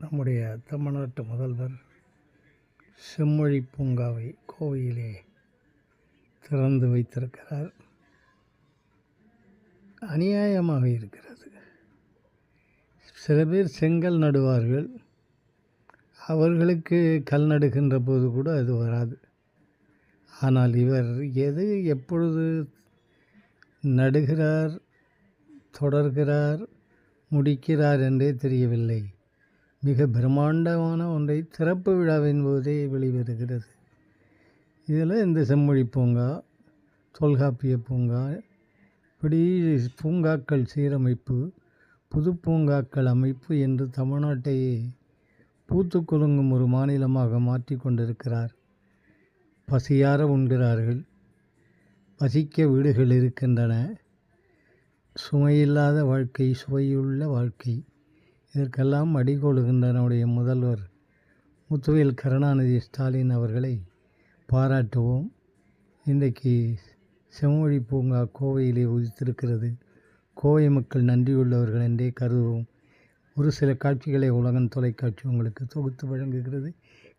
நம்முடைய தமிழ்நாட்டு முதல்வர் செம்மொழி பூங்காவை கோவையிலே திறந்து வைத்திருக்கிறார். அநியாயமாக இருக்கிறது. சில பேர் செங்கல் நடுவார்கள், அவர்களுக்கு கல் நடுகின்ற போது கூட அது வராது. ஆனால் இவர் எப்பொழுது நடுகிறார், தொடர்கிறார், முடிக்கிறார் என்றே தெரியவில்லை. மிக பிரம்மாண்டமான ஒன்றை திறப்பு விழாவின் போதே வெளிவருகிறது. இதில் இந்த செம்மொழி பூங்கா, தொல்காப்பிய பூங்கா, இப்படி பூங்காக்கள் சீரமைப்பு, புது பூங்காக்கள் அமைப்பு என்று தமிழ்நாட்டையே பூத்து குலுங்கும் ஒரு மாநிலமாக மாற்றி கொண்டிருக்கிறார். பசியார உண்கிறார்கள், பசிக்க வீடுகள் இருக்கின்றன. சுமையில்லாத வாழ்க்கை, சுவையுள்ள வாழ்க்கை, இதற்கெல்லாம் அடிகோலுகின்ற நம்முடைய முதல்வர் முத்துவேல் கருணாநிதி ஸ்டாலின் அவர்களை பாராட்டுவோம். இன்றைக்கு செம்மொழி பூங்கா கோவையிலே உதித்திருக்கிறது. கோவை மக்கள் நன்றியுள்ளவர்கள் என்றே கருதுவோம். ஒரு சில காட்சிகளை உலகன் தொலைக்காட்சி உங்களுக்கு தொகுத்து வழங்குகிறது.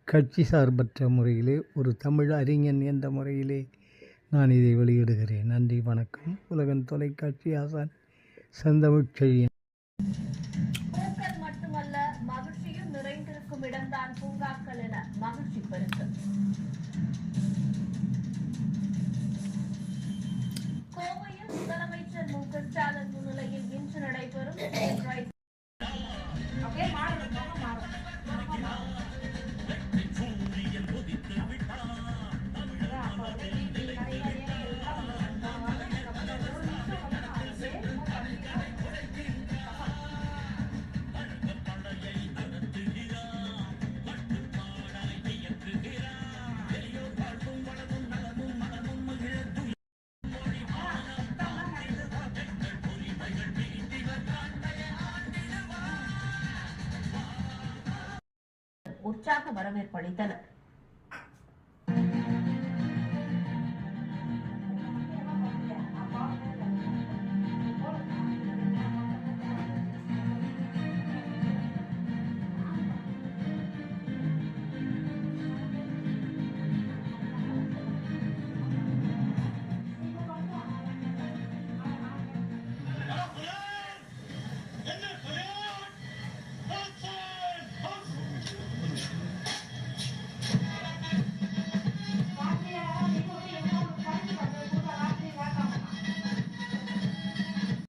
கட்சி சார்பற்ற முறையிலே, ஒரு தமிழ் அறிஞன் என்ற முறையிலே நான் இதை வெளியிடுகிறேன். நன்றி, வணக்கம். உலகன் தொலைக்காட்சி ஆசான் செந்தமிழ் செழியன். பூக்கள் மட்டுமல்ல, மகிழ்ச்சியும் நிறைந்திருக்கும் இடம்தான் பூங்காக்கள் என மகிழ்ச்சி பெருக்கு. கோவையில் முதலமைச்சர் மு.க. ஸ்டாலின் முன்னிலையில் இன்று நடைபெறும் உற்சாக வரவேற்பு அளித்தனர்.